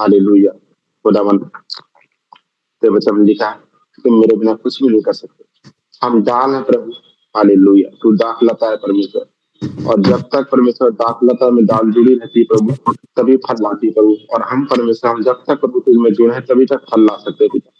Hallelujah. खुदावन तेरे वचन में लिखा है तुम मेरे बिना कुछ भी नहीं कर सकते। हम दान है प्रभु। हालेलुया। तू दाखलता है परमेश्वर, और जब तक परमेश्वर दाखलता में दाल जुड़ी रहती है प्रभु, तभी फल लाती है प्रभु। और हम परमेश्वर, हम जब तक प्रभु तुझ में जुड़े हैं तभी तक फल ला सकते हैं पिता।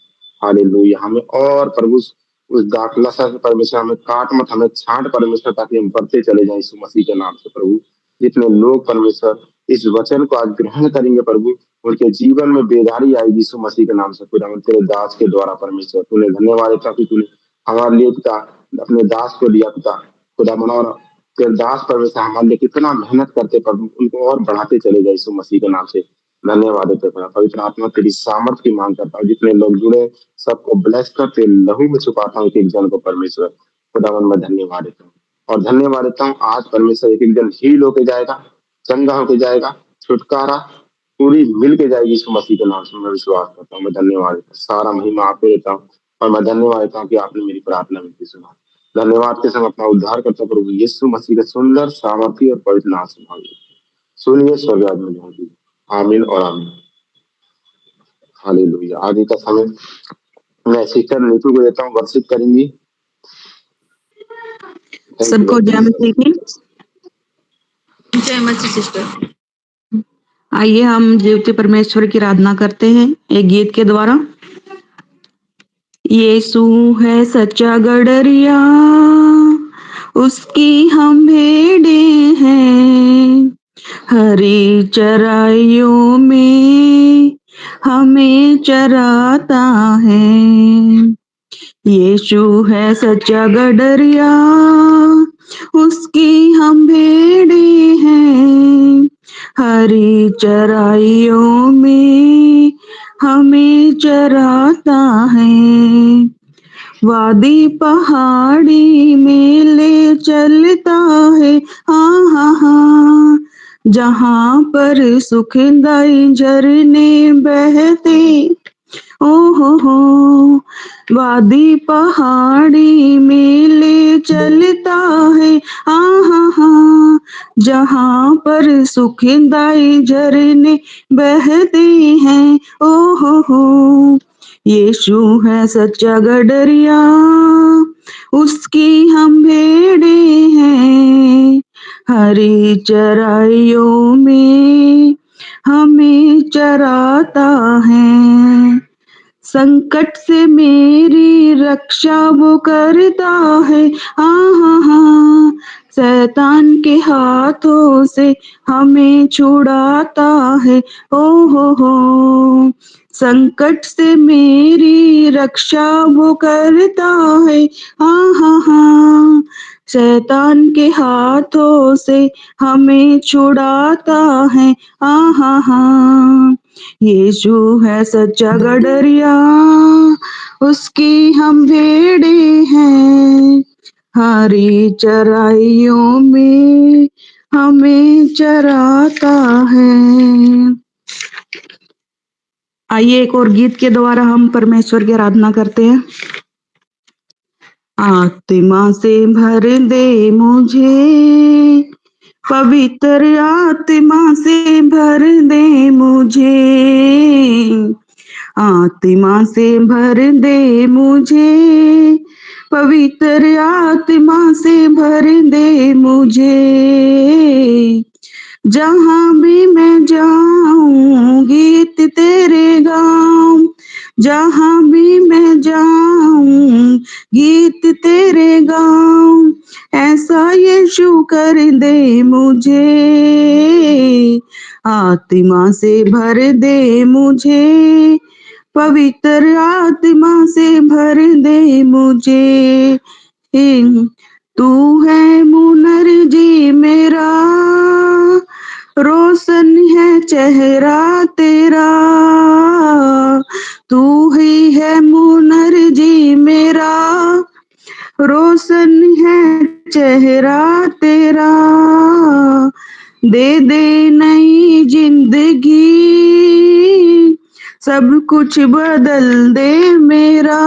हालेलुया। हमें और प्रभु उस दाखलता से परमेश्वर हमें काट मत, हमें छांट परमेश्वर, ताकि हम बढ़ते चले जाएं यीशु मसीह के नाम से प्रभु। जितने लोग परमेश्वर इस वचन को आज ग्रहण करेंगे प्रभु, उनके जीवन में बेदारी आएगी यीशु मसीह के नाम से। खुदा तेरे दास के द्वारा परमेश्वर तूने धन्यवाद देता कि तूने हमारे लिए पिता अपने दास को दिया पिता। खुदा और तेरे दास परमेश्वर हमारे लिए कितना मेहनत करते प्रभु, उनको और बढ़ाते चले जाए यीशु मसीह के नाम से। धन्यवाद देते प्रभु। पवित्र आत्मा तेरी सामर्थ की मांग करता हूँ। जितने लोग जुड़े सबको ब्लेस कर तेरे लहू में छुपाता हूँ एक एक जन को परमेश्वर। खुदावन मैं धन्यवाद देता हूँ और धन्यवाद देता हूँ आज परमेश्वर एक एक जन हील होके जाएगा, चंगा होके जाएगा, छुटकारा पूरी मिल के जाएगी यीशु मसीह के नाम से मैं विश्वास करता हूँ। मैं धन्यवाद देता हूँ, सारा महिमा आपको देता हूँ और मैं धन्यवाद देता हूँ कि आपने मेरी प्रार्थना में सुना। धन्यवाद के संग अपना उद्धार करता प्रभु यीशु मसीह के सुंदर सामर्थी और पवित्र नाम से मांगिए। सुनिए स्वर्गराज में जाऊंगी। आमीन और आमीन। हालेलुया। आगे का समय मैं सिस्टर नीतू को देता हूँ, वर्षित करेंगी। सबको जय मसीह की। जय मसीह सिस्टर। आइए हम जीवते परमेश्वर की आराधना करते हैं एक गीत के द्वारा। यीशु है सच्चा गडरिया, उसकी हम भेड़ें हैं, हरी चराइयों में हमें चराता है। यीशु है सच्चा गडरिया, उसकी हम भेड़ें हैं, हरी चराइयों में हमें चराता है। वादी पहाड़ी में ले चलता है, हाँ हाँ हाँ, जहाँ पर सुखदाई झरने बहते। ओ हो, वादी पहाड़ी में ले चलता है, हाँ हाँ हाँ, जहाँ पर सुखदाई झरने बहते हैं। ओ हो, यीशु है सच्चा गडरिया, उसकी हम भेड़ें हैं, हरी चराइयों में हमें चराता है। संकट से मेरी रक्षा वो करता है, हाँ हाँ हाँ, शैतान के हाथों से हमें छुड़ाता है। ओ हो, संकट से मेरी रक्षा वो करता है, हाँ हाँ हाँ, शैतान के हाथों से हमें छुड़ाता है, हाँ हाँ हाँ। यीशु है सच्चा गडरिया, उसकी हम भेड़ें हैं, हरी चराइयों में हमें चराता है। आइए एक और गीत के द्वारा हम परमेश्वर की आराधना करते हैं। आत्मा से भर दे मुझे, पवित्र आत्मा से भर दे मुझे, आत्मा से भर दे मुझे, पवित्र आत्मा से भर दे मुझे। जहाँ भी मैं जाऊं गीत तेरे गाऊं, जहाँ भी मैं जाऊं गीत तेरे गाऊं, ऐसा यीशु कर दे मुझे, आत्मा से भर दे मुझे, पवित्र आत्मा से भर दे मुझे। तू है मुनर्जी मेरा, रोशन है चेहरा तेरा, तू ही है मुनर्जी मेरा, रोशन है चेहरा तेरा। दे दे नई जिंदगी, सब कुछ बदल दे मेरा।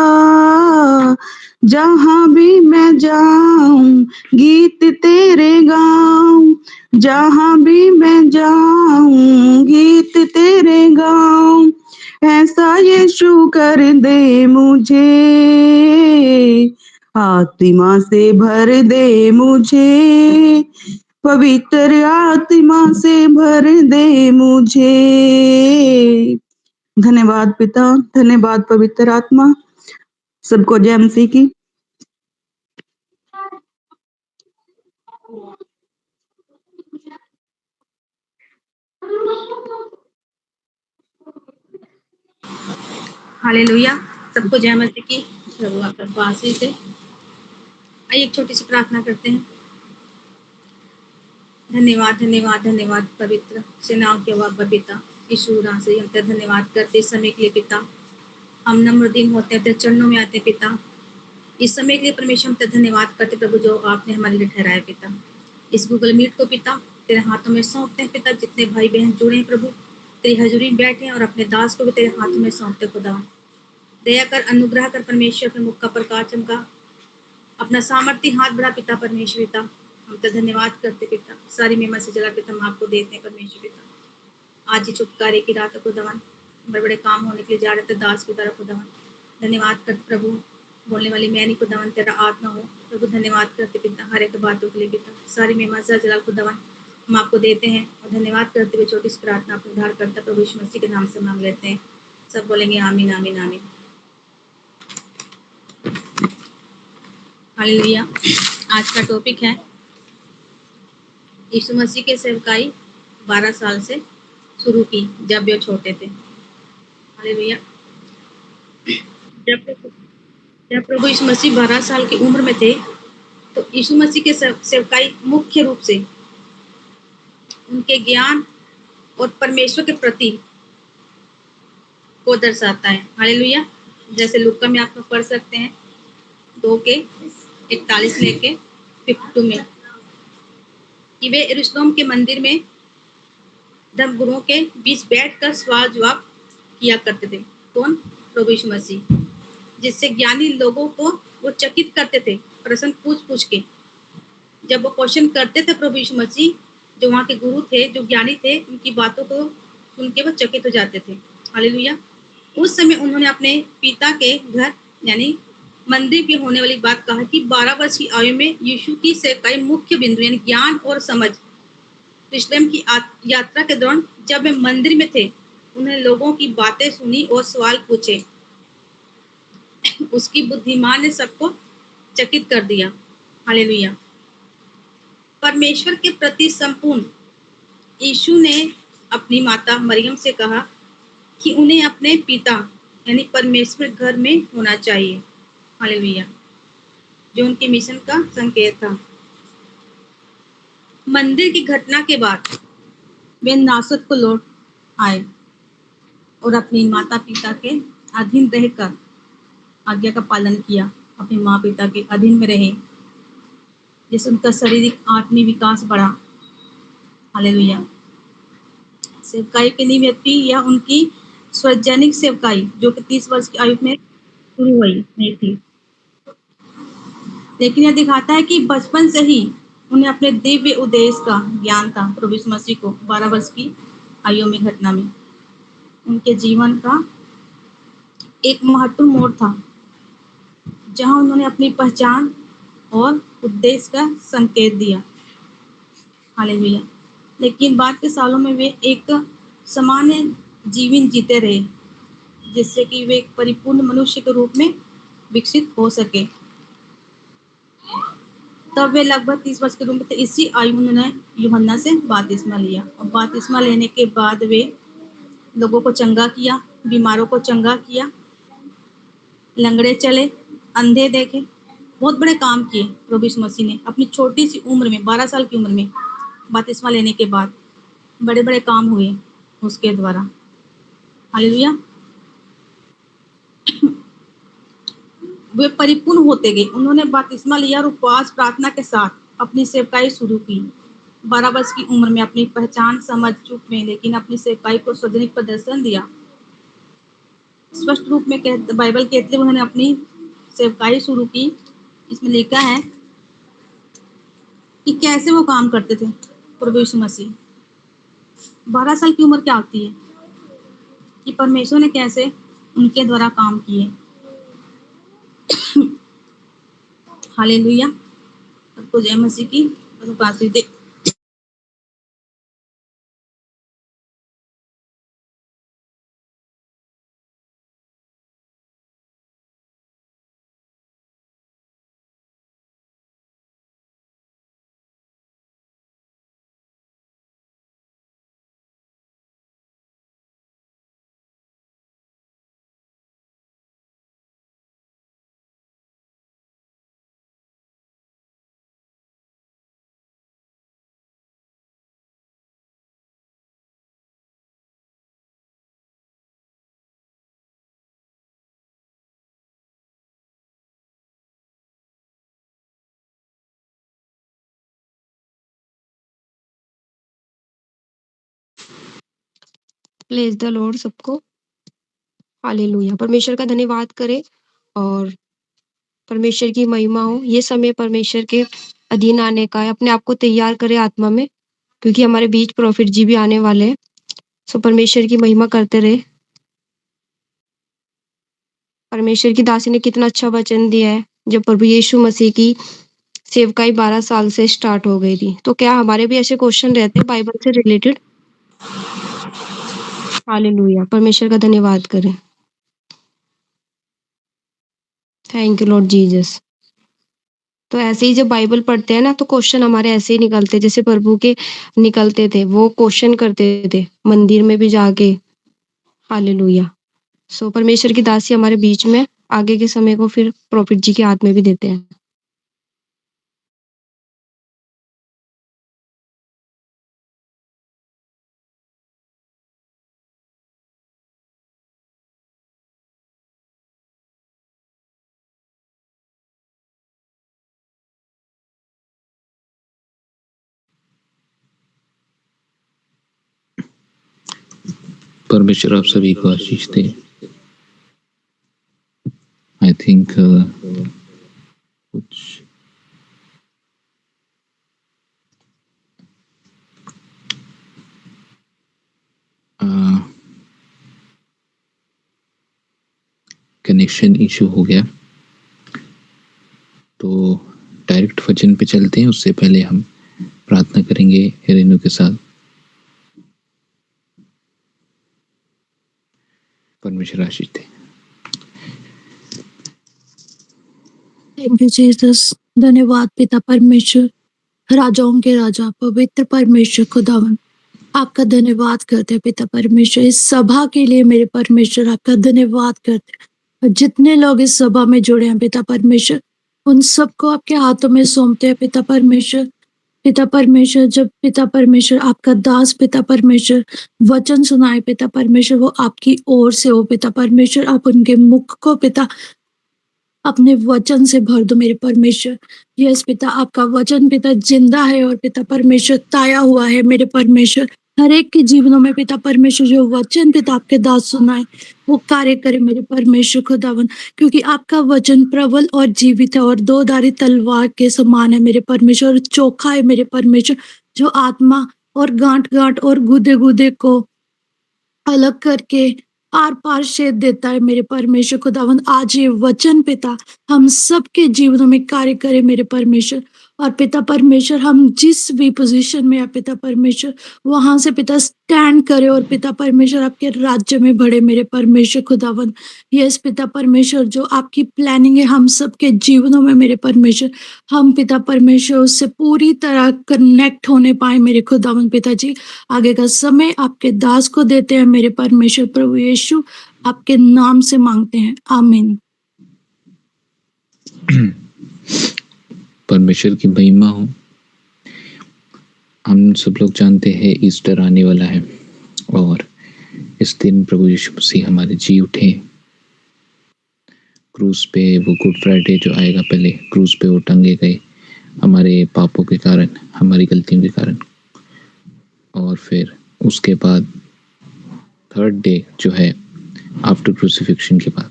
जहाँ भी मैं जाऊं गीत तेरे गाऊं, जहाँ भी मैं जाऊं गीत तेरे गाऊं, भर दे मुझे, आत्मा से भर दे मुझे, पवित्र आत्मा से भर दे मुझे। धन्यवाद पिता, धन्यवाद पवित्र आत्मा। सबको जय मसीह की। हालेलुया। सबको जय मसीह की। प्रभु आपका आशीष है। आइए एक छोटी सी प्रार्थना करते हैं। धन्यवाद धन्यवाद धन्यवाद पवित्र सेनाओं के बाबा पिता यीशु नाम से हम तेरा धन्यवाद करते इस समय के लिए पिता। हम नम्र दिन होते हैं तेरे चरणों में आते पिता। इस समय के लिए परमेश्वर हम तेरा धन्यवाद करते प्रभु जो आपने हमारे लिए ठहराया पिता। इस गूगल मीट को पिता तेरे हाथों में सौंपते हैं पिता। जितने भाई बहन जुड़े हैं प्रभु तेरी हजूरी में बैठे हैं और अपने दास को भी तेरे हाथों में सौंपते खुदा। दया कर, अनुग्रह कर परमेश्वर, अपने मुख का प्रकाश चमका, अपना सामर्थ्य हाथ बढ़ा पिता परमेश्वर पिता। हम तो धन्यवाद करते पिता। सारी महिमा से जला पिता हम आपको देते हैं परमेश्वर पिता। आज ही छुटकारे की रात को दवन बड़े बड़े काम होने के लिए जा रहे थे दास की तरफ दवन। धन्यवाद करते प्रभु। बोलने वाली मैनी को दवन तेरा आत्मा हो प्रभु। धन्यवाद करते पिता हर एक बातों के लिए पिता। सारी महिमा से जला को दवन हम आपको देते हैं और धन्यवाद करते हुए छोटी सी प्रार्थना अपने उद्धार करता प्रभु यीशु मसीह के नाम से मांग लेते हैं। सब बोलेंगे आमीन आमीन आमीन। हालेलुया। आज का टॉपिक है यीशु मसीह के सेवकाई 12 साल से शुरू की जब वे छोटे थे। हालेलुया। जब प्रभु यीशु मसीह 12 साल की उम्र में थे तो यीशु मसीह के सेवकाई मुख्य रूप से उनके ज्ञान और परमेश्वर के प्रति को दर्शाता है। हालेलुया। जैसे लूका में आप पढ़ सकते हैं 2:41 लेके 52 में कि वे यरूशलेम के मंदिर में धर्मगुरुओं के बीच बैठकर सवाल जवाब किया करते थे। कौन? प्रभु यीशु मसीह। जिससे ज्ञानी लोगों को वो चकित करते थे प्रश्न पूछ के। जब वो क्वेश्चन करते थे प्रभु यीशु मसीह, जो वहाँ के गुरु थे, जो ज्ञानी थे, उनकी बातों को सुन के वो चकित हो जाते थे। हालेलुया। उस समय उन्होंने अपने पिता के घर यानी मंदिर की होने वाली बात कहा कि 12 वर्ष की आयु में यीशु की सेवकाई मुख्य बिंदु यानी ज्ञान और समझ। यरूशलेम की यात्रा के दौरान जब वे मंदिर में थे उन्होंने लोगों की बातें सुनी और सवाल पूछे। उसकी बुद्धिमान ने सबको चकित कर दिया। हालेलुया। परमेश्वर के प्रति संपूर्ण यीशु ने अपनी माता मरियम से कहा कि उन्हें अपने पिता यानी परमेश्वर घर में होना चाहिए। हालेलुया। जो उनके मिशन का संकेत था। मंदिर की घटना के बाद वे नासरत को लौट आए और अपनी माता पिता के अधीन रहकर आज्ञा का पालन किया। अपने माँ पिता के अधीन में रहे जिससे उनका शारीरिक आत्मिक विकास बढ़ा। हालेलुया। सेवकाई के लिए व्यक्ति या उनकी सार्वजनिक सेवकाई जो कि 30 वर्ष की आयु में शुरू हुई नहीं थी, लेकिन यह दिखाता है कि बचपन से ही उन्हें अपने दिव्य उद्देश्य का ज्ञान था। प्रभु यीशु मसीह को 12 वर्ष की आयु में घटना में उनके जीवन का एक महत्वपूर्ण मोड़ था जहां उन्होंने अपनी पहचान और उद्देश्य का संकेत दिया। हालेलुया। लेकिन बाद के सालों में वे एक सामान्य जीवन जीते रहे जिससे कि वे एक परिपूर्ण मनुष्य के रूप में विकसित हो सके। तब वे लगभग 30 वर्ष के रूप में थे। इसी आयु में उन्होंने यूहन्ना से बपतिस्मा लिया और बपतिस्मा लेने के बाद वे लोगों को चंगा किया, बीमारों को चंगा किया, लंगड़े चले, अंधे देखे, बहुत बड़े काम किए। प्रभु यीशु मसीह ने अपनी छोटी सी उम्र में 12 साल की उम्र में बपतिस्मा लेने के बाद बड़े बड़े काम हुए उसके द्वारा। हालेलुया। वे परिपूर्ण होते गए। उन्होंने बपतिस्मा लिया और उपवास प्रार्थना के साथ अपनी सेवकाई शुरू की। 12 वर्ष की उम्र में अपनी पहचान समझ चुप में लेकिन अपनी सेवकाई को सार्वजनिक प्रदर्शन दिया। स्पष्ट रूप में बाइबल कहते उन्होंने अपनी सेवकाई शुरू की। इसमें लिखा है कि कैसे वो काम करते थे। प्रभु यीशु मसीह 12 साल की उम्र क्या होती है कि परमेश्वर ने कैसे उनके द्वारा काम किए। हालेलुया। सबको जय मसीह की। प्रभु आशीष दे। प्रेज द लॉर्ड सबको। हालेलुया। परमेश्वर का धन्यवाद करें और परमेश्वर की महिमा हो। ये समय परमेश्वर के अधीन आने का है। अपने आप को तैयार करें आत्मा में, क्योंकि हमारे बीच प्रॉफिट जी भी आने वाले हैं। सो परमेश्वर की महिमा करते रहे। परमेश्वर की दासी ने कितना अच्छा वचन दिया है। जब प्रभु यीशु मसीह की सेवकाई 12 साल से स्टार्ट हो गई थी, तो क्या हमारे भी ऐसे क्वेश्चन रहते हैं बाइबल से रिलेटेड? हालेलुया। परमेश्वर का धन्यवाद करें। Thank you Lord Jesus. तो ऐसे ही जब बाइबल पढ़ते हैं ना, तो क्वेश्चन हमारे ऐसे ही निकलते, जैसे प्रभु के निकलते थे। वो क्वेश्चन करते थे मंदिर में भी जाके। हालेलुया। सो परमेश्वर की दासी हमारे बीच में आगे के समय को फिर प्रॉफिट जी के हाथ में भी देते हैं। परमेश्वर आप सभी को आशीष दे। आई थिंक कुछ कनेक्शन इशू हो गया, तो डायरेक्ट वचन पे चलते हैं। उससे पहले हम प्रार्थना करेंगे रेनू के साथ। परमेश्वर आशीष दे। Thank you Jesus. धन्यवाद पिता परमेश्वर, राजाओं के राजा, पवित्र परमेश्वर खुदावन, आपका धन्यवाद करते हैं पिता परमेश्वर। इस सभा के लिए मेरे परमेश्वर आपका धन्यवाद करते हैं। और जितने लोग इस सभा में जुड़े हैं पिता परमेश्वर, उन सबको आपके हाथों में सौंपते हैं पिता परमेश्वर। पिता परमेश्वर, जब पिता परमेश्वर आपका दास पिता परमेश्वर वचन सुनाए पिता परमेश्वर, वो आपकी ओर से हो पिता परमेश्वर। आप उनके मुख को पिता अपने वचन से भर दो मेरे परमेश्वर। यस पिता, आपका वचन पिता जिंदा है और पिता परमेश्वर ताया हुआ है मेरे परमेश्वर। हर एक के जीवनों में पिता परमेश्वर जो वचन पिता आपके दास सुनाए वो कार्य करे मेरे परमेश्वर खुदावन, क्योंकि आपका वचन प्रबल और जीवित है और दो धारी तलवार के समान है मेरे परमेश्वर, और चोखा है मेरे परमेश्वर, जो आत्मा और गांठ गांठ और गुदे गुदे को अलग करके आर पार छेद देता है मेरे परमेश्वर खुदावन। आज ये वचन पिता हम सबके जीवनों में कार्य करे मेरे परमेश्वर। और पिता परमेश्वर, हम जिस भी पोजीशन में है पिता परमेश्वर, वहां से पिता स्टैंड करे और पिता परमेश्वर आपके राज्य में बढ़े मेरे परमेश्वर खुदावन। यस पिता परमेश्वर, जो आपकी प्लानिंग है हम सबके जीवनों में मेरे परमेश्वर, हम पिता परमेश्वर उससे पूरी तरह कनेक्ट होने पाए मेरे खुदावन। पिताजी, आगे का समय आपके दास को देते हैं मेरे परमेश्वर। प्रभु यीशु आपके नाम से मांगते हैं, आमीन। परमेश्वर की महिमा हो। हम सब लोग जानते हैं ईस्टर आने वाला है, और इस दिन प्रभु यीशु मसीह हमारे जी उठे क्रूस पे। वो गुड फ्राइडे जो आएगा, पहले क्रूस पे वो टंगे गए हमारे पापों के कारण, हमारी गलतियों के कारण, और फिर उसके बाद थर्ड डे जो है आफ्टर क्रूसिफिक्शन के बाद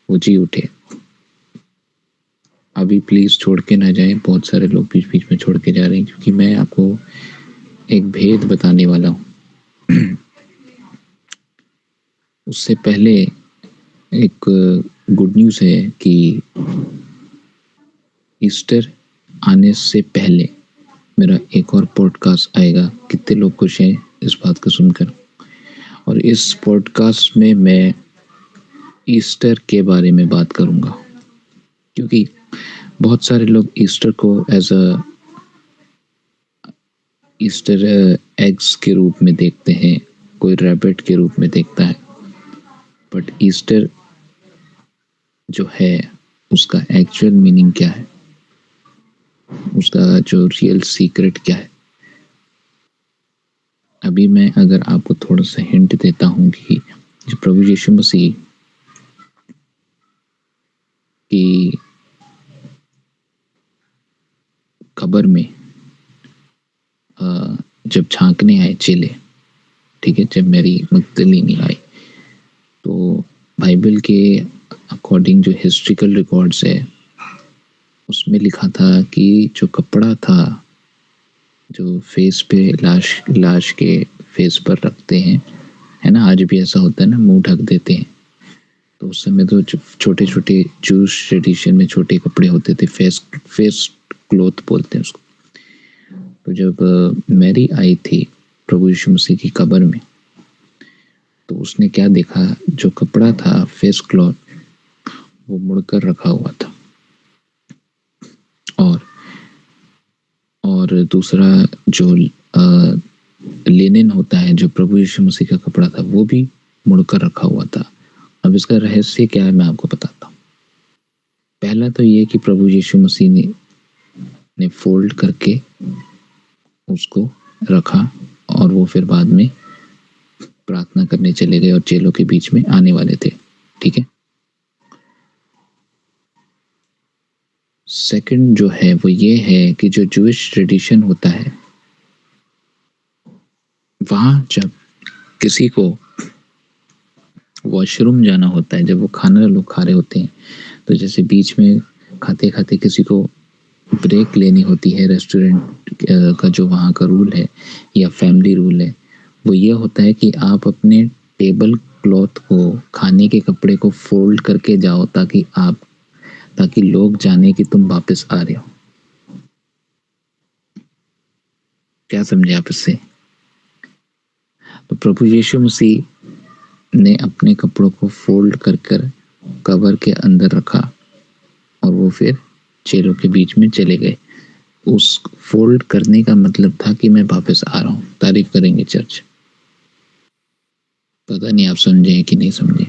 वो जी उठे। अभी प्लीज छोड़ के ना जाएं, बहुत सारे लोग बीच बीच में छोड़ के जा रहे हैं, क्योंकि मैं आपको एक भेद बताने वाला हूँ। उससे पहले एक गुड न्यूज़ है कि ईस्टर आने से पहले मेरा एक और पॉडकास्ट आएगा। कितने लोग खुश हैं इस बात को सुनकर? और इस पॉडकास्ट में मैं ईस्टर के बारे में बात करूँगा, क्योंकि बहुत सारे लोग ईस्टर को एज अ ईस्टर एग्स के रूप में देखते हैं, कोई रैबिट के रूप में देखता है, बट ईस्टर जो है उसका एक्चुअल मीनिंग क्या है, उसका जो रियल सीक्रेट क्या है। अभी मैं अगर आपको थोड़ा सा हिंट देता हूँ कि जो प्रभु यीशु मसीह की कब्र में जब झांकने आए चेले, ठीक है, जब मैरी मगदलीनी आई, तो बाइबल के अकॉर्डिंग जो हिस्ट्रिकल रिकॉर्ड्स है उसमें लिखा था कि जो कपड़ा था जो फेस पे लाश के फेस पर रखते हैं, है ना, आज भी ऐसा होता है ना, मुंह ढक देते हैं, तो उस समय तो छोटे छोटे जूस ट्रेडिशन में छोटे कपड़े होते थे, फेस क्लोथ बोलते हैं उसको। तो जब मैरी आई थी प्रभु यीशु मसीह की कब्र में, तो उसने क्या देखा, जो कपड़ा था फेस क्लॉथ वो मुड़कर रखा हुआ था, और दूसरा जो लिनन होता है, जो प्रभु यीशु मसीह का कपड़ा था, वो भी मुड़कर रखा हुआ था। अब इसका रहस्य क्या है मैं आपको बताता हूँ। पहला तो ये कि प्रभु यीशु मसीह ने फोल्ड करके उसको रखा, और वो फिर बाद में प्रार्थना करने चले गए और चेलों के बीच में आने वाले थे, ठीक है। सेकंड जो है वो ये है कि जो जूइश ट्रेडिशन होता है, वहाँ जब किसी को वॉशरूम जाना होता है, जब वो खाना लोग खा रहे होते हैं, तो जैसे बीच में खाते खाते किसी को ब्रेक लेनी होती है, रेस्टोरेंट का जो वहाँ का रूल है या फैमिली रूल है, वो ये होता है कि आप अपने टेबल क्लॉथ को, खाने के कपड़े को फोल्ड करके जाओ, ताकि लोग जाने कि तुम वापस आ रहे हो। क्या समझे आप इससे? तो प्रभु यीशु मसीह ने अपने कपड़ों को फोल्ड कर कब्र के अंदर रखा, और वो फिर चेलों के बीच में चले गए। उस फोल्ड करने का मतलब था कि मैं वापस आ रहा हूँ। तारीफ करेंगे चर्च। पता नहीं आप समझे कि नहीं समझे।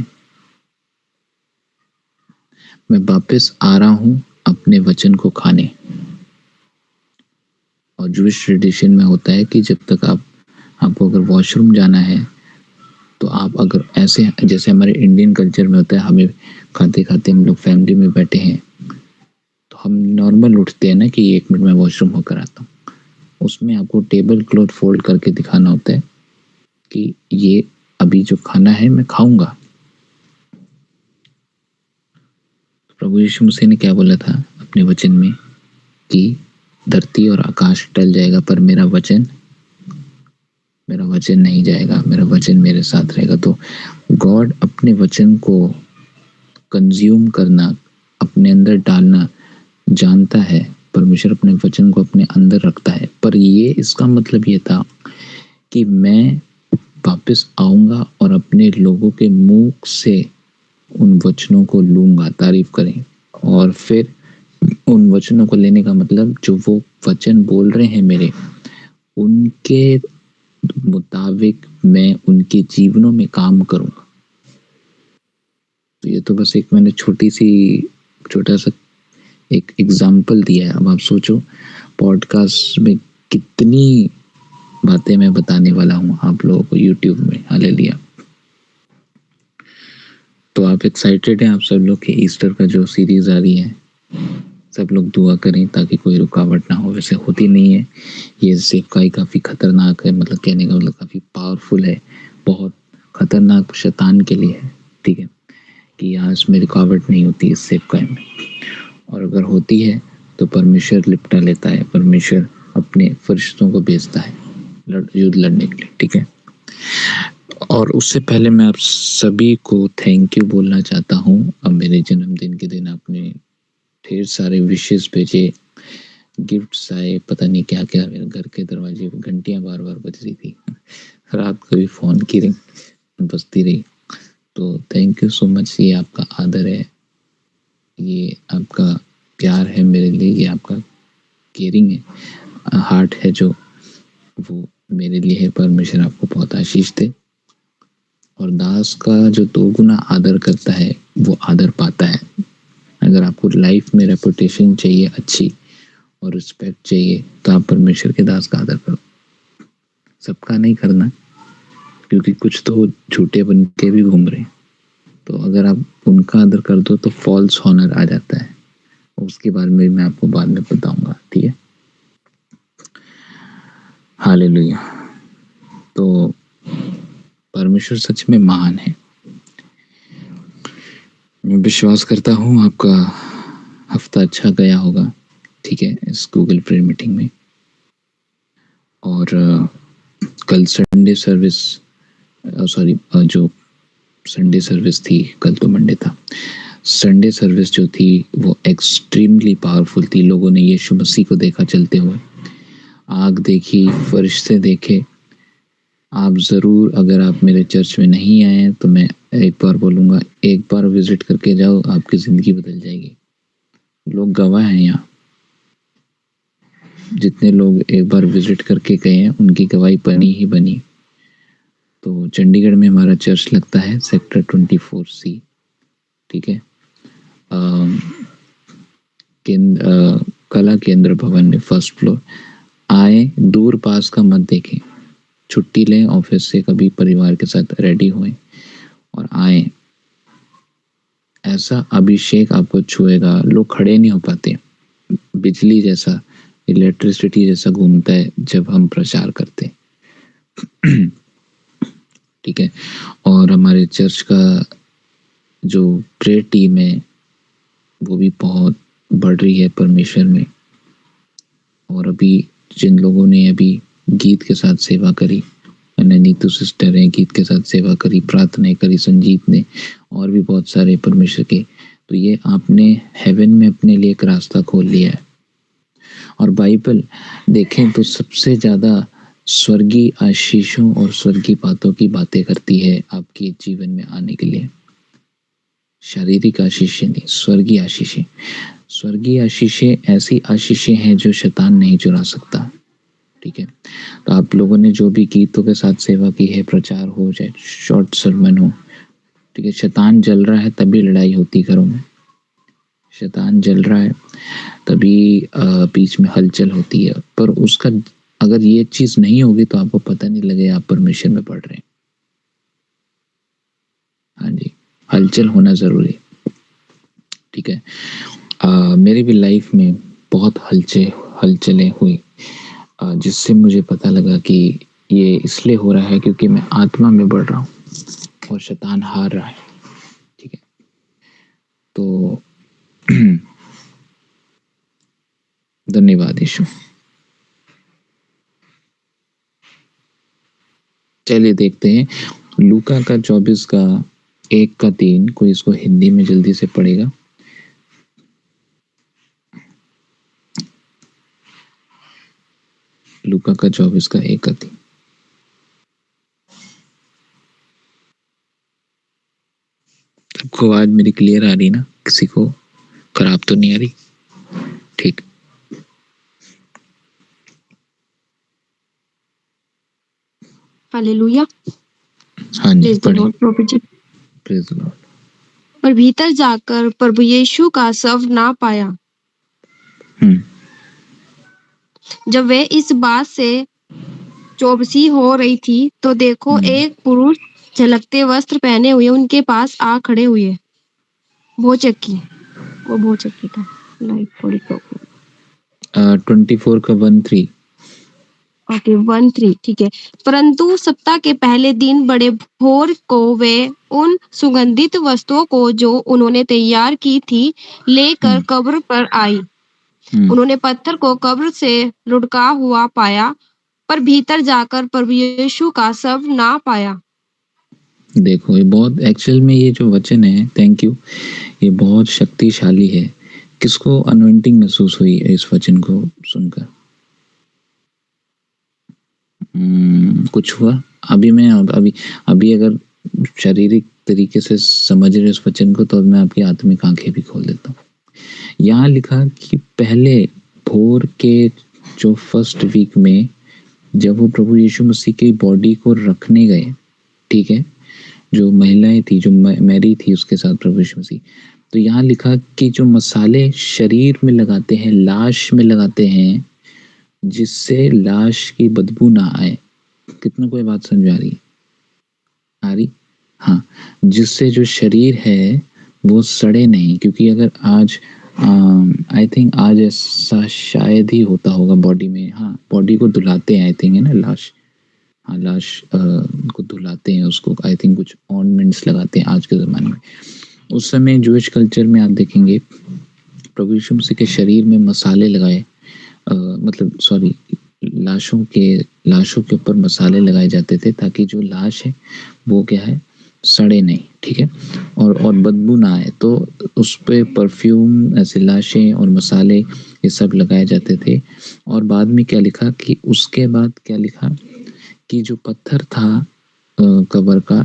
मैं वापस आ रहा हूँ अपने वचन को खाने। और जूइश ट्रेडिशन में होता है कि जब तक आपको अगर वॉशरूम जाना है, तो आप अगर ऐसे, जैसे हमारे इंडियन कल्चर में होता है, हमें खाते खाते हम लोग फैमिली में बैठे हैं, तो हम नॉर्मल उठते हैं ना कि 1 मिनट में वॉशरूम होकर आता हूँ। उसमें आपको टेबल क्लॉथ फोल्ड करके दिखाना होता है कि ये अभी जो खाना है मैं खाऊंगा। तो प्रभु यीशु मसीह ने क्या बोला था अपने वचन में कि धरती और आकाश टल जाएगा, पर मेरा वचन नहीं जाएगा, मेरा वचन मेरे साथ रहेगा। तो गॉड अपने वचन को कंज्यूम करना, अपने अंदर डालना जानता है। परमेश्वर अपने वचन को अपने अंदर रखता है, पर ये इसका मतलब ये था कि मैं वापस आऊंगा और अपने लोगों के मुंह से उन वचनों को लूंगा। तारीफ करें। और फिर उन वचनों को लेने का मतलब, जो वो वचन बोल रहे हैं मेरे, उनके मुताबिक मैं उनके जीवनों में काम करूंगा। तो ये तो बस एक मैंने छोटा सा एक एग्जाम्पल दिया है। अब आप सोचो पॉडकास्ट में कितनी बातें मैं बताने वाला हूँ आप लोगों को यूट्यूब में। हालेलुया। तो आप एक्साइटेड हैं आप सब लोग कि ईस्टर का जो सीरीज आ रही है? सब लोग दुआ करें ताकि कोई रुकावट ना हो। वैसे होती नहीं है, ये सेवकाई काफ़ी खतरनाक है, मतलब कहने का मतलब काफ़ी पावरफुल है, बहुत खतरनाक शैतान के लिए है, ठीक है, कि यहाँ इसमें रुकावट नहीं होती इस सेवकाई में। और अगर होती है तो परमेश्वर लिपटा लेता है, परमेश्वर अपने फरिश्तों को भेजता है युद्ध लड़ने के लिए, ठीक है। और उससे पहले मैं आप सभी को थैंक यू बोलना चाहता हूँ। अब मेरे जन्मदिन के दिन आपने ढेर सारे विशेष भेजे, गिफ्ट्स आए, पता नहीं क्या क्या। मेरे घर के दरवाजे पे घंटियां बार बार बज रही थी, रात को भी फ़ोन की रिंग बजती रही। तो थैंक यू सो मच। ये आपका आदर है, ये आपका प्यार है मेरे लिए, ये आपका केयरिंग है, हार्ट है जो वो मेरे लिए है। परमेश्वर आपको बहुत आशीष दे। और दास का जो 2 गुना आदर करता है वो आदर पाता है। अगर आपको लाइफ में रेपुटेशन चाहिए अच्छी और रिस्पेक्ट चाहिए तो आप परमेश्वर के दास का आदर करो। सबका नहीं करना, क्योंकि कुछ तो झूठे बन के भी घूम रहे हैं। तो अगर आप उनका आदर कर दो तो फॉल्स ऑनर आ जाता है। उसके बारे में मैं आपको बाद में बताऊंगा, ठीक है। हालेलुया। तो परमेश्वर सच में महान है। मैं विश्वास करता हूँ आपका हफ्ता अच्छा गया होगा, ठीक है, इस गूगल प्रेयर मीटिंग में। और कल संडे सर्विस, सॉरी, जो संडे सर्विस थी, कल तो मंडे था। संडे सर्विस जो थी वो एक्सट्रीमली पावरफुल थी। लोगों ने यीशु मसीह को देखा चलते हुए, आग देखी, फरिश्ते देखे। आप ज़रूर, अगर आप मेरे चर्च में नहीं आए हैं तो मैं एक बार बोलूँगा, एक बार विज़िट करके जाओ, आपकी ज़िंदगी बदल जाएगी। लोग गवाह हैं यहाँ। जितने लोग एक बार विज़िट करके गए हैं उनकी गवाही बनी ही बनी। तो चंडीगढ़ में हमारा चर्च लगता है सेक्टर 24C, ठीक है, कला केंद्र भवन में, फर्स्ट फ्लोर। आए, दूर पास का मत देखें, छुट्टी लें ऑफिस से, कभी परिवार के साथ रेडी हुए और आए। ऐसा अभिषेक आपको छुएगा, लोग खड़े नहीं हो पाते। बिजली जैसा, इलेक्ट्रिसिटी जैसा घूमता है जब हम प्रचार करते, ठीक है। और हमारे चर्च का जो प्रेयर टीम है वो भी बहुत बढ़ रही है परमेश्वर में। और अभी जिन लोगों ने अभी गीत के साथ सेवा करी, नीतू सिस्टर हैं, गीत के साथ सेवा करी, प्रार्थना करी संजीत ने, और भी बहुत सारे परमेश्वर के, तो ये आपने हेवन में अपने लिए एक रास्ता खोल लिया है। और बाइबल देखें तो सबसे ज़्यादा स्वर्गीय आशीषों और स्वर्गीय बातों की बातें करती है आपके जीवन में आने के लिए। शारीरिक आशीषें नहीं, स्वर्गीय आशीषें। स्वर्गीय आशीषें ऐसी आशीषें हैं जो शैतान नहीं चुरा सकता, ठीक है। तो आप लोगों ने जो भी गीतों के साथ सेवा की है, प्रचार हो चाहे शॉर्ट सरमन हो, ठीक है, शैतान जल रहा है तभी लड़ाई होती घरों में। शैतान जल रहा है तभी बीच में हलचल होती है। पर उसका अगर ये चीज़ नहीं होगी तो आपको पता नहीं लगेगा आप परमेश्वर में पढ़ रहे हैं। हाँ जी, हलचल होना ज़रूरी, ठीक है। मेरी भी लाइफ में बहुत हलचलें हुई, जिससे मुझे पता लगा कि ये इसलिए हो रहा है क्योंकि मैं आत्मा में बढ़ रहा हूँ और शैतान हार रहा है, ठीक है। तो धन्यवाद यीशु। चलिए देखते हैं लूका का 24 का 1 का 3। कोई इसको हिंदी में जल्दी से पढ़ेगा। लूका का 24 का 1 का 3। सबको आवाज मेरी क्लियर आ रही ना? किसी को खराब तो नहीं आ रही? ठीक। हालेलुया। हाँ जी, प्रेज द पढ़िए। लॉर्ड प्रभु जी। Praise the lord. और भीतर जाकर प्रभु यीशु का शव ना पाया। जब वे इस बात से चौकसी हो रही थी तो देखो एक पुरुष झलकते वस्त्र पहने हुए उनके पास आ खड़े हुए। भोचक्की, वो भोचक्की था। लाइक थोड़ी प्रॉब्लम। 24 का 1-3। ओके 1-3, ठीक है। परंतु सप्ताह के पहले दिन बड़े भोर को वे उन सुगंधित वस्तुओं को जो उन्होंने तैयार की थी लेकर कब्र पर आई। उन्होंने पत्थर को कब्र से लुढ़का हुआ पाया, पर भीतर जाकर प्रभु यीशु का शव ना पाया। देखो ये बहुत एक्चुअल में ये जो वचन है, थैंक यू, ये बहुत शक्तिशाली है। किसको अनॉइंटिंग महसूस हुई है इस वचन को सुनकर? कुछ हुआ? अभी मैं अभी अगर शारीरिक तरीके से समझ रहे इस वचन को, तो मैं आपकी आत्मिक आंखें भी खोल देता हूँ। यहाँ लिखा कि पहले भोर के जो फर्स्ट वीक में जब वो प्रभु यीशु मसीह की बॉडी को रखने गए, ठीक है, जो महिलाएं थी, जो मैरी थी उसके साथ प्रभु यीशु मसीह, तो यहाँ लिखा कि जो मसाले शरीर में लगाते हैं, लाश में लगाते हैं, जिससे लाश की बदबू ना आए। कितना कोई बात समझ आ रही? आ रही? हाँ, जिससे जो शरीर है वो सड़े नहीं, क्योंकि अगर आज आई थिंक आज ऐसा शायद ही होता होगा बॉडी में, हाँ बॉडी को धुलाते हैं आई थिंक, है ना, लाश, हाँ लाश को धुलाते हैं, उसको आई थिंक कुछ ऑर्नामेंट्स लगाते हैं आज के ज़माने में। उस समय जूइश कल्चर में आप देखेंगे प्रभु यीशु मसीह के शरीर में मसाले लगाए, मतलब सॉरी, लाशों के ऊपर मसाले लगाए जाते थे ताकि जो लाश है वो क्या है, सड़े नहीं, ठीक है, और बदबू ना आए। तो उस पे परफ्यूम, ऐसे लाशें और मसाले ये सब लगाए जाते थे। और बाद में क्या लिखा कि उसके बाद क्या लिखा कि जो पत्थर था कब्र का,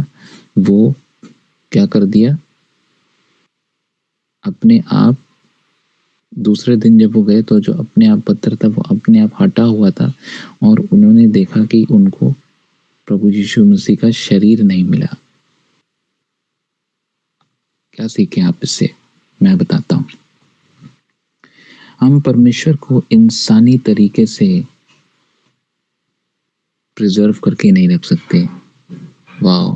वो क्या कर दिया, अपने आप दूसरे दिन जब वो गए तो जो अपने आप पत्थर था वो अपने आप हटा हुआ था, और उन्होंने देखा कि उनको प्रभु यीशु मसीह का शरीर नहीं मिला। क्या सीखे आप इससे? मैं बताता हूँ। हम परमेश्वर को इंसानी तरीके से प्रिजर्व करके नहीं रख सकते। वाह,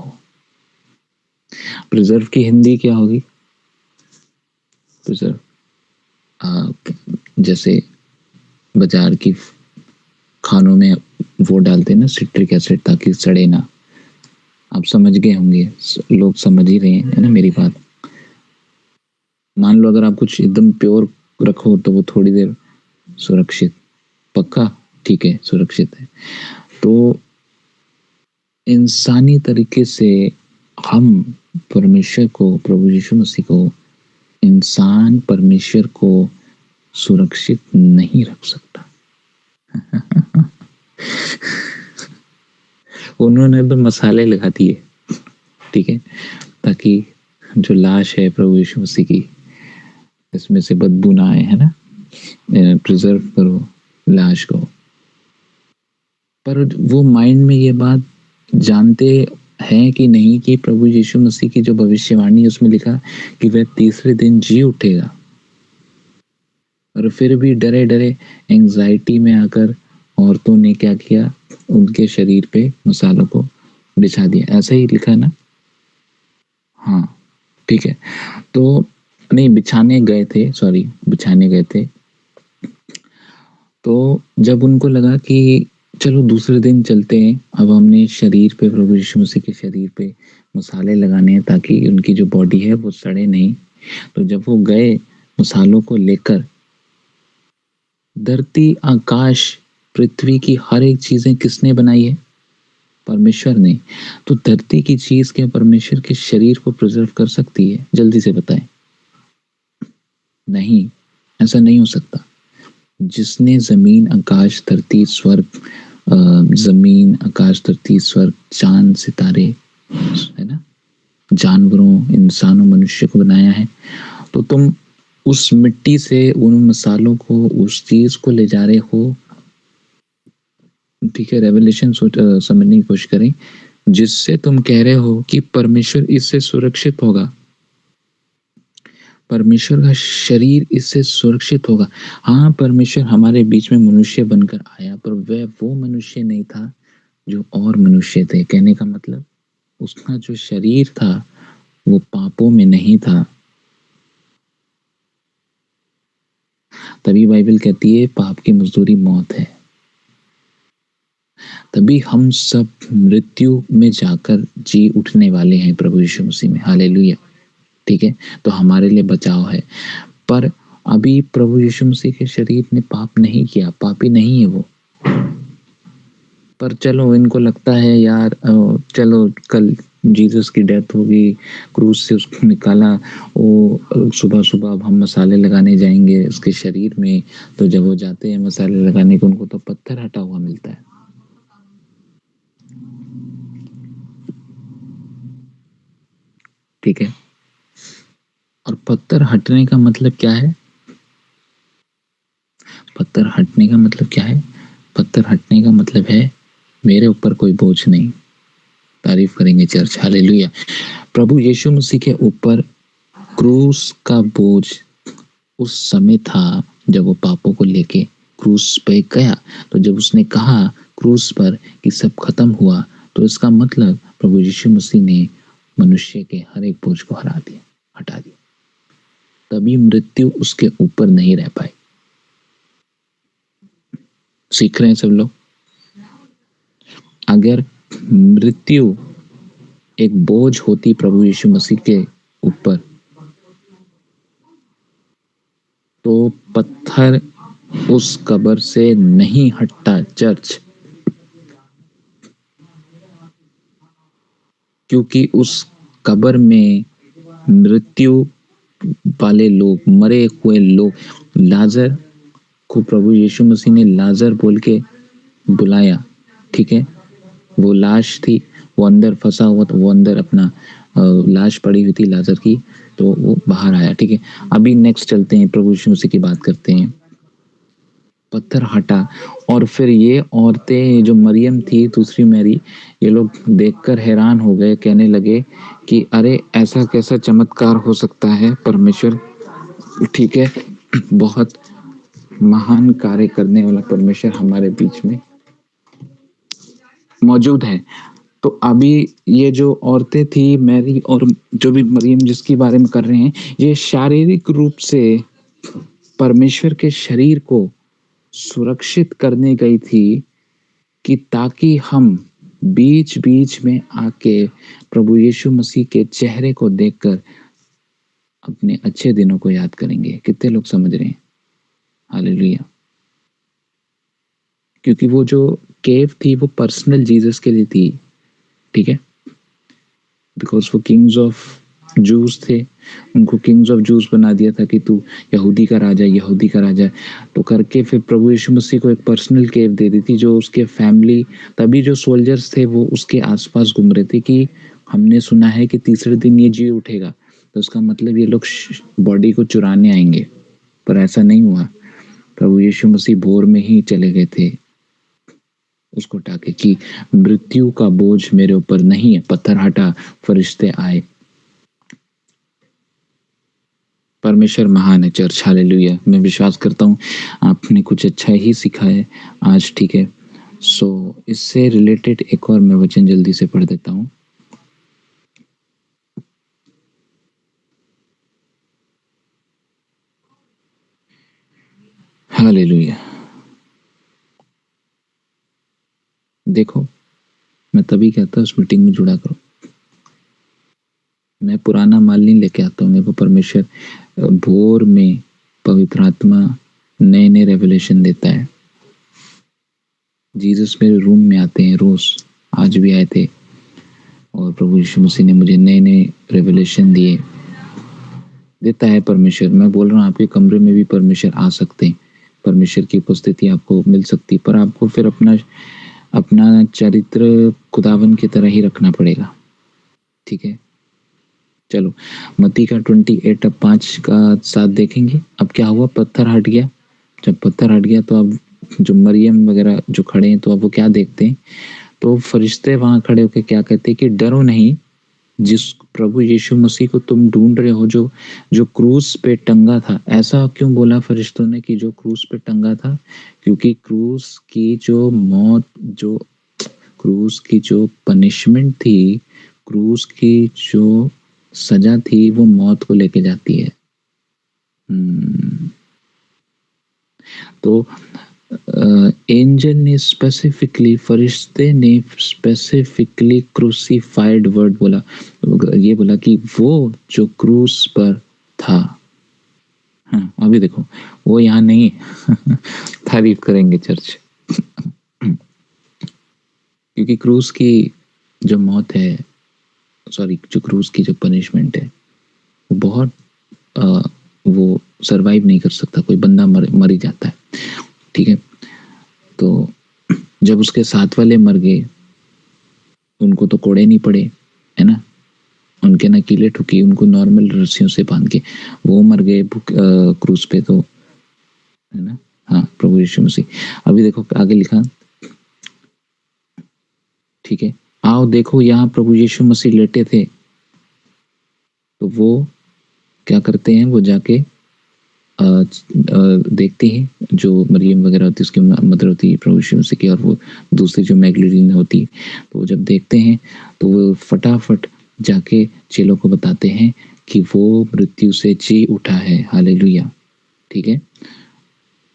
प्रिजर्व की हिंदी क्या होगी? प्रिजर्व जैसे बाजार की खानों में वो डालते हैं ना, सिट्रिक एसिड, ताकि सड़े ना। आप समझ गए होंगे, लोग समझ ही रहे हैं, है ना मेरी बात। मान लो अगर आप कुछ एकदम प्योर रखो तो वो थोड़ी देर सुरक्षित, पक्का, ठीक है, सुरक्षित है। तो इंसानी तरीके से हम परमेश्वर को, प्रभु यीशु मसीह को, इंसान परमेश्वर को सुरक्षित नहीं रख सकता। उन्होंने तो मसाले लगा दिए, ठीक है, ताकि जो लाश है प्रभु यीशु मसीह की, इसमें से बदबू ना आए, है ना, प्रिजर्व करो लाश को। पर वो माइंड में ये बात जानते हैं कि नहीं कि प्रभु यीशु मसीह की जो भविष्यवाणी है उसमें लिखा कि वह तीसरे दिन जी उठेगा, और फिर भी डरे डरे एंजाइटी में आकर औरतों ने क्या किया, उनके शरीर पे मसालों को बिछा दिया। ऐसा ही लिखा है ना? हाँ, ठीक है। तो नहीं, बिछाने गए थे। तो जब उनको लगा कि चलो दूसरे दिन चलते हैं, अब हमने शरीर पे, प्रभु यीशु मसीह के शरीर पे मसाले लगाने हैं ताकि उनकी जो बॉडी है वो सड़े नहीं। तो जब वो गए मसालों को लेकर, धरती, आकाश, पृथ्वी की हर एक चीजें किसने बनाई है? परमेश्वर ने। तो धरती की चीज क्या परमेश्वर के शरीर को प्रिजर्व कर सकती है? जल्दी से बताएं। नहीं, ऐसा नहीं हो सकता। जिसने जमीन, आकाश, धरती, स्वर्ग, जमीन, आकाश, धरती, स्वर्ग, चांद, सितारे, है ना, जानवरों, इंसानों, मनुष्य को बनाया है, तो तुम उस मिट्टी से उन मसालों को, उस चीज को ले जा रहे हो, ठीक है। रेवलेशन समझने की कोशिश करें, जिससे तुम कह रहे हो कि परमेश्वर इससे सुरक्षित होगा, परमेश्वर का शरीर इससे सुरक्षित होगा। हाँ, परमेश्वर हमारे बीच में मनुष्य बनकर आया, पर वह वो मनुष्य नहीं था जो और मनुष्य थे। कहने का मतलब उसका जो शरीर था वो पापों में नहीं था। तभी बाइबल कहती है पाप की मजदूरी मौत है। तभी हम सब मृत्यु में जाकर जी उठने वाले हैं प्रभु यीशु मसीह में। हालेलुया, ठीक है। तो हमारे लिए बचाव है। पर अभी प्रभु यीशु मसीह के शरीर ने पाप नहीं किया, पापी नहीं है वो। पर चलो इनको लगता है यार, चलो कल जीसस की डेथ होगी, क्रूस से उसको निकाला, वो सुबह-सुबह अब हम मसाले लगाने जाएँगे उसके शरीर में, तो जब वो जाते हैं मसाले लगाने को, उनको तो पत्थर हटा हुआ मिलता है। ठीक है? और पत्थर हटने का मतलब क्या है? पत्थर हटने का मतलब क्या है? पत्थर हटने का मतलब है मेरे ऊपर कोई बोझ नहीं। तारीफ करेंगे चर्च, हालेलुया। प्रभु यीशु मसीह के ऊपर क्रूस का बोझ उस समय था जब वो पापों को लेके क्रूस पे गया। तो जब उसने कहा क्रूस पर कि सब खत्म हुआ, तो इसका मतलब प्रभु यीशु मसीह ने मनुष्य के हर एक बोझ को हटा दिया। तभी मृत्यु उसके ऊपर नहीं रह पाई। सीख रहे हैं सब लोग? अगर मृत्यु एक बोझ होती प्रभु यीशु मसीह के ऊपर, तो पत्थर उस कब्र से नहीं हटता चर्च, क्योंकि उस कब्र में मृत्यु वाले लोग, मरे हुए लोग, लाजर को प्रभु यीशु मसीह ने लाजर बोल के बुलाया। ठीक है? वो लाश थी, वो अंदर फंसा हुआ था, वो अंदर अपना लाश पड़ी हुई थी लाजर की, तो वो बाहर आया। ठीक है? अभी नेक्स्ट चलते हैं, प्रभु यीशु मसीह की बात करते हैं। पत्थर हटा, और फिर ये औरतें जो मरियम थी, दूसरी मैरी, ये लोग देखकर हैरान हो गए, कहने लगे कि अरे ऐसा कैसा चमत्कार हो सकता है, परमेश्वर, ठीक है, बहुत महान कार्य करने वाला परमेश्वर हमारे बीच में मौजूद है। तो अभी ये जो औरतें थी, मैरी और जो भी मरियम जिसके बारे में कर रहे हैं, ये शारीरिक रूप से परमेश्वर के शरीर को सुरक्षित करने गई थी, कि ताकि हम बीच बीच में आके प्रभु यीशु मसीह के चेहरे को देखकर अपने अच्छे दिनों को याद करेंगे। कितने लोग समझ रहे हैं? हालेलुया। क्योंकि वो जो केव थी वो पर्सनल जीसस के लिए थी। ठीक है? बिकॉज वो किंग्स ऑफ जूस थे, उनको किंग्स ऑफ जूस बना दिया था कि तू यहूदी का राजा, यहूदी का राजा, तो करके फिर प्रभु यीशु मसीह को एक पर्सनल केव दे दी थी, जो उसके फैमिली, तभी जो सोल्जर्स थे वो उसके आसपास घूम रहे थे कि हमने सुना है कि तीसरे दिन ये जी उठेगा, तो उसका मतलब ये लोग बॉडी को चुराने आएंगे। पर ऐसा नहीं हुआ। प्रभु यीशु मसीह भोर में ही चले गए थे उसको टाके कि मृत्यु का बोझ मेरे ऊपर नहीं है। पत्थर हटा, फरिश्ते आए। परमेश्वर महान है चर्च, हालेलुया। मैं विश्वास करता हूँ आपने कुछ अच्छा ही सीखा है आज। ठीक है? सो इससे रिलेटेड एक और मैं वचन जल्दी से पढ़ देता हूँ। हालेलुया। देखो, मैं तभी कहता हूँ उस मीटिंग में जुड़ा करो। मैं पुराना माल नहीं लेके आता हूँ, मेरे को परमेश्वर भोर में पवित्र आत्मा नए नए रेवलेशन देता है। जीसस मेरे रूम में आते हैं रोज, आज भी आए थे, और प्रभु यीशु मसीह ने मुझे नए नए रेवलेशन दिए, देता है परमेश्वर। मैं बोल रहा हूँ आपके कमरे में भी परमेश्वर आ सकते हैं, परमेश्वर की उपस्थिति आपको मिल सकती है, पर आपको फिर अपना चरित्र खुदावन की तरह ही रखना पड़ेगा। ठीक है? चलो मत्ती का 28 अब 5 का 7 देखेंगे। अब क्या हुआ? पत्थर हट गया। जब पत्थर हट गया तो अब जो मरियम वगैरह जो खड़े हैं, तो अब वो क्या देखते हैं? तो फरिश्ते वहां खड़े होकर क्या कहते हैं कि डरो नहीं, जिस प्रभु यीशु मसीह को तुम ढूंढ रहे हो, जो क्रूस पे टंगा था। ऐसा क्यों बोला फरिश्तों ने कि जो क्रूस पे टंगा था? क्योंकि क्रूस की जो मौत, जो क्रूस की जो पनिशमेंट थी, क्रूस की जो सजा थी, वो मौत को लेके जाती है। तो एंजल ने स्पेसिफिकली, फरिश्ते ने स्पेसिफिकली क्रूसीफाइड वर्ड बोला, ये बोला कि वो जो क्रूस पर था। हाँ, अभी देखो वो यहाँ नहीं तारीफ करेंगे चर्च क्योंकि क्रूस की जो मौत है सॉरी जो क्रूस की जो पनिशमेंट है वो बहुत वो सरवाइव नहीं कर सकता, कोई बंदा मर ही जाता है, ठीक है। तो जब उसके साथ वाले मर गए, उनको तो कोड़े नहीं पड़े, है ना, उनके ना कीले ठुकी, उनको नॉर्मल रस्सियों से बांध के वो मर गए क्रूस पे, तो है ना। हाँ, प्रभु यीशु मसीह। अभी देखो आगे लिखा, ठीक है, आओ देखो यहाँ प्रभु यीशु मसीह लेटे थे, तो वो क्या करते हैं, वो जाके देखते हैं जो मरियम वगैरह होती है, उसकी मदर होती है प्रभु यीशु मसीह की, और वो दूसरी जो मैगदलीन होती है, तो वो जब देखते हैं तो वो फटाफट जाके चेलों को बताते हैं कि वो मृत्यु से जी उठा है, हालेलुया, ठीक है।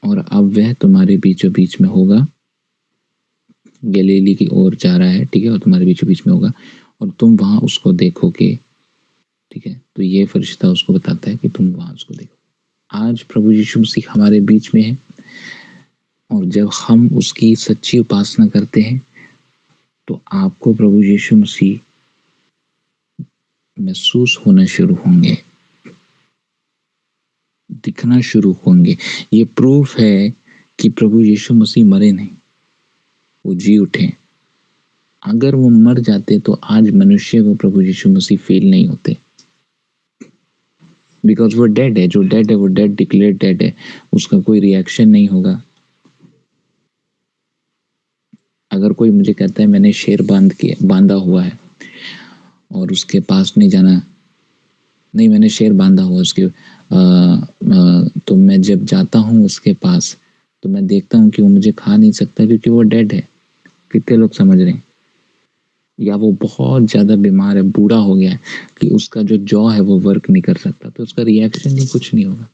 और अब वह तुम्हारे बीचों बीच में होगा, गलीली की ओर जा रहा है, ठीक है, और तुम्हारे बीचों बीच में होगा और तुम वहां उसको देखोगे, ठीक है। तो ये फरिश्ता उसको बताता है कि तुम वहां उसको देखो। आज प्रभु यीशु मसीह हमारे बीच में है, और जब हम उसकी सच्ची उपासना करते हैं तो आपको प्रभु यीशु मसीह महसूस होना शुरू होंगे, दिखना शुरू होंगे। ये प्रूफ है कि प्रभु यीशु मसीह मरे नहीं, वो जी उठे। अगर वो मर जाते तो आज मनुष्य को प्रभु यीशु मसीह फील नहीं होते, बिकॉज वो डेड है। जो डेड है वो डेड डिक्लेयर डेड है, उसका कोई रिएक्शन नहीं होगा। अगर कोई मुझे कहता है मैंने शेर बांधा हुआ है और उसके पास नहीं जाना, नहीं मैंने शेर बांधा हुआ उसके तो मैं जब जाता हूँ उसके पास तो मैं देखता हूँ कि वो मुझे खा नहीं सकता क्योंकि वो डेड है। कितने लोग समझ रहे हैं? या वो बहुत ज्यादा बीमार है, बूढ़ा हो गया है कि उसका जो जॉ है वो वर्क नहीं कर सकता, तो उसका रिएक्शन नहीं, कुछ नहीं होगा।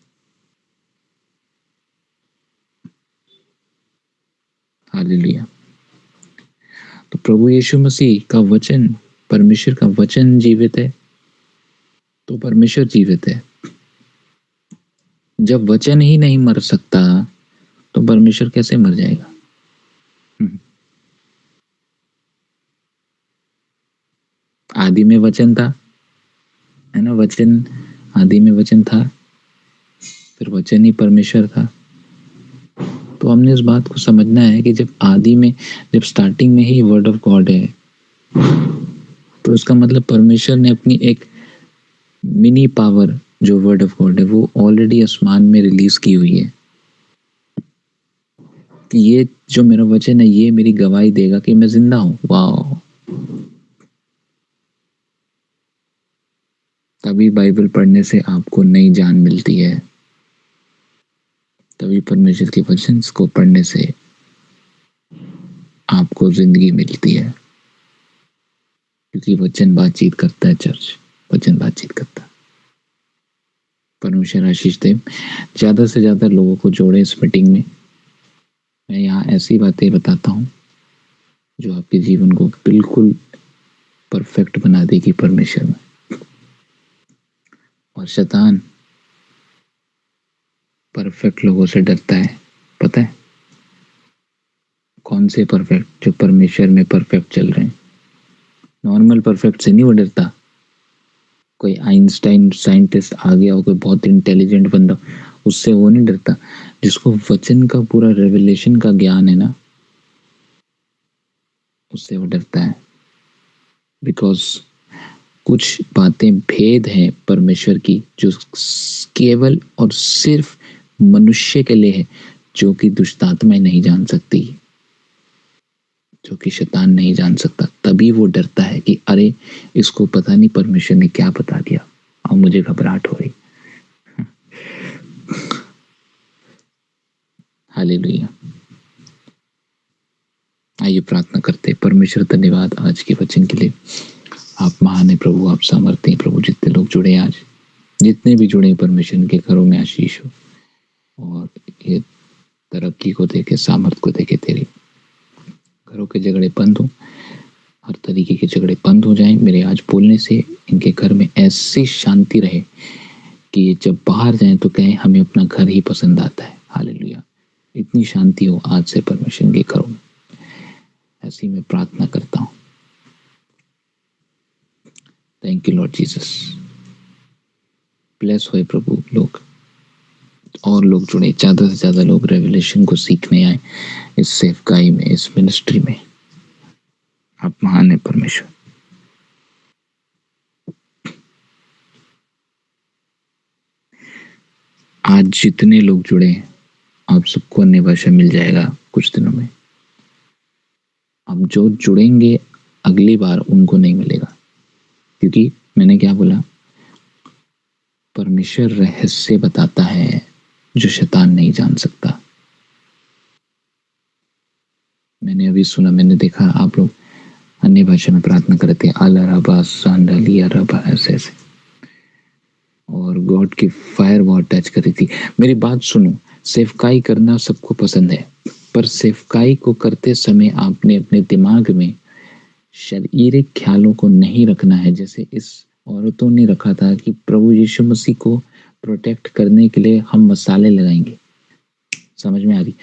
हालेलुया। तो प्रभु यीशु मसीह का वचन, परमेश्वर का वचन जीवित है तो परमेश्वर जीवित है। जब वचन ही नहीं मर सकता तो परमेश्वर कैसे मर जाएगा? आदि में वचन था, है ना, वचन आदि में वचन था, फिर वचन ही परमेश्वर था। तो हमने इस बात को समझना है कि जब आदि में, जब स्टार्टिंग में ही वर्ड ऑफ गॉड है, तो उसका मतलब परमेश्वर ने अपनी एक मिनी पावर जो वर्ड ऑफ गॉड है वो ऑलरेडी आसमान में रिलीज की हुई है कि ये जो मेरा वचन है ये मेरी गवाही देगा कि मैं जिंदा हूं। वाह! तभी बाइबल पढ़ने से आपको नई जान मिलती है, तभी परमेश्वर के वचन को पढ़ने से आपको जिंदगी मिलती है, क्योंकि वचन बातचीत करता है। चर्च वचन बातचीत करता है। परमेश्वर आशीष दे, ज्यादा से ज्यादा लोगों को जोड़े इस मीटिंग में। मैं यहाँ ऐसी बातें बताता हूँ जो आपके जीवन को बिल्कुल परफेक्ट बना देगी परमेश्वर में। और शैतान परफेक्ट लोगों से डरता है, पता है? कौन से परफेक्ट? जो परमेश्वर में परफेक्ट चल रहे हैं। नॉर्मल परफेक्ट से नहीं वो डरता। कोई आइंस्टाइन साइंटिस्ट आ गया हो, कोई बहुत इंटेलिजेंट बंदा, उससे वो नहीं डरता। जिसको वचन का पूरा रेवलेशन का ज्ञान है ना, उससे वो डरता है। बिकॉज कुछ बातें भेद हैं परमेश्वर की जो केवल और सिर्फ मनुष्य के लिए है, जो कि दुष्ट आत्माएं नहीं जान सकती, जो कि शैतान नहीं जान सकता। तभी वो डरता है कि अरे इसको पता नहीं परमेश्वर ने क्या बता दिया और मुझे घबराहट हो रही। हालेलुया। आइए प्रार्थना करते। परमेश्वर धन्यवाद आज के वचन के लिए। आप महान है प्रभु, आप सामर्थ्य हैं प्रभु। जितने लोग जुड़े आज, जितने भी जुड़े परमेश्वर के घरों में आशीष हो, और ये तरक्की को देखे, सामर्थ को देखे, तेरे घरों के झगड़े बंद हो, हर तरीके के झगड़े बंद हो जाएं। मेरे आज बोलने से इनके घर में ऐसी शांति रहे कि ये जब बाहर जाएं तो कहें हमें अपना घर ही पसंद आता है। हालेलुया। इतनी शांति हो आज से परमेश्वर के घरों में, ऐसी मैं प्रार्थना करता हूँ। Thank you Lord Jesus. Bless होए प्रभु, लोग और लोग जुड़े, ज़्यादा से ज़्यादा लोग रेवलेशन को सीखने आए इस सेवकाई में, इस मिनिस्ट्री में। आप महान है परमेश्वर। आज जितने लोग जुड़े हैं आप सबको अन्य भाषा मिल जाएगा कुछ दिनों में। अब जो जुड़ेंगे अगली बार उनको नहीं मिलेगा, क्योंकि मैंने क्या बोला, परमेश्वर रहस्य बताता है जो शैतान नहीं जान सकता। मैंने अभी सुना, मैंने देखा आप लोग अन्य भाषा में प्रार्थना करते हैं, अला रबा सांडालिया रबा ऐसे ऐसे, और गॉड की फायर बहुत टच करी थी। मेरी बात सुनो, सेवकाई करना सबको पसंद है, पर सेवकाई को करते समय आपने अपने दिमाग में शारीरिक ख्यालों को नहीं रखना है। जैसे इस औरतों ने रखा था कि प्रभु यीशु मसीह को प्रोटेक्ट करने के लिए हम मसाले लगाएंगे। समझ में आ रही?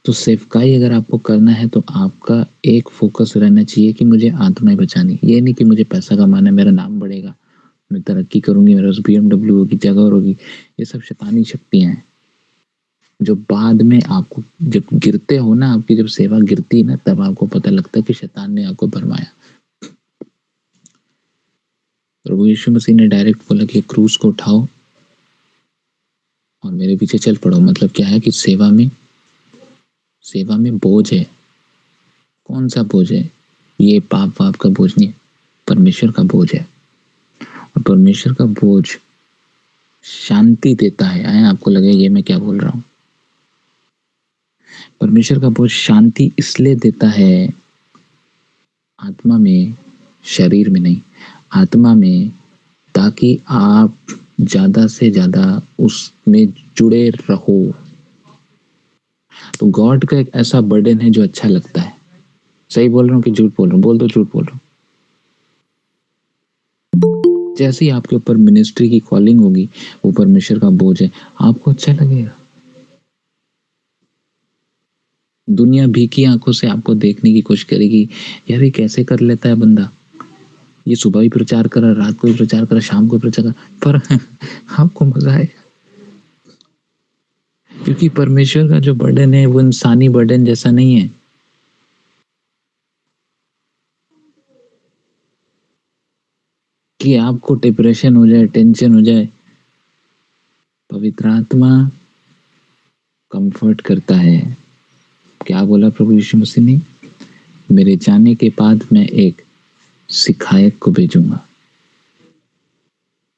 तो सेवकाई अगर आपको करना है तो आपका एक फोकस रहना चाहिए कि मुझे आत्माएं बचानी। ये नहीं कि मुझे पैसा कमाना है, मेरा नाम बढ़ेगा, मैं तरक्की करूंगी, मेरे पास BMW होगी, जगह होगी। ये सब शैतानी शक्तियां हैं जो बाद में आपको, जब गिरते हो ना, आपकी जब सेवा गिरती है ना, तब आपको पता लगता है कि शैतान ने आपको भरमाया। प्रभु यीशु मसीह ने डायरेक्ट बोला कि क्रूस को उठाओ और मेरे पीछे चल पड़ो। मतलब क्या है कि सेवा में बोझ है। कौन सा बोझ है? ये पाप वाप का बोझ नहीं, परमेश्वर का बोझ है। और परमेश्वर का बोझ शांति देता है। आए आपको लगे ये मैं क्या बोल रहा हूँ? परमेश्वर का बोझ शांति इसलिए देता है, आत्मा में, शरीर में नहीं, आत्मा में, ताकि आप ज्यादा से ज्यादा उसमें जुड़े रहो। तो गॉड का एक ऐसा बर्डन है जो अच्छा लगता है। सही बोल रहा हूँ कि झूठ बोल रहा हूँ? बोल दो झूठ बोल रहा हूँ। जैसे ही आपके ऊपर मिनिस्ट्री की कॉलिंग होगी, वो परमेश्वर का बोझ है, आपको अच्छा लगेगा। दुनिया भीखी आंखों से आपको देखने की कोशिश करेगी, यार ये कैसे कर लेता है बंदा, ये सुबह भी प्रचार कर रहा, रात को भी प्रचार कर रहा, शाम को प्रचार कर, पर आपको मजा आएगा, क्योंकि परमेश्वर का जो बर्डन है वो इंसानी बर्डन जैसा नहीं है। कि आपको डिप्रेशन हो जाए, टेंशन हो जाए, पवित्र आत्मा कंफर्ट करता है। क्या बोला प्रभु यीशु मसीह ने? मेरे जाने के बाद मैं एक सिखायक को भेजूंगा,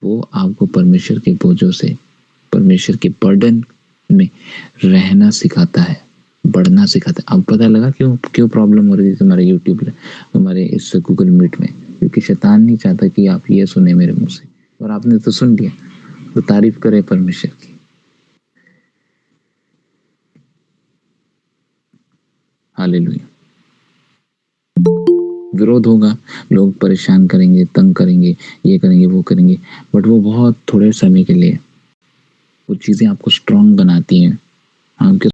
वो आपको परमेश्वर के बोझों से, परमेश्वर के बर्डन में रहना सिखाता है, बढ़ना सिखाता है। अब पता लगा क्यों प्रॉब्लम हो रही थी तुम्हारे यूट्यूब में, हमारे इस गूगल मीट में? क्योंकि शैतान नहीं चाहता कि आप ये सुने मेरे मुंह से, और आपने तो सुन लिया। तो तारीफ करे परमेश्वर की। हालेलुया। विरोध होगा, लोग परेशान करेंगे, तंग करेंगे, ये करेंगे, वो करेंगे, बट वो बहुत थोड़े समय के लिए। वो चीजें आपको स्ट्रांग बनाती हैं, आपके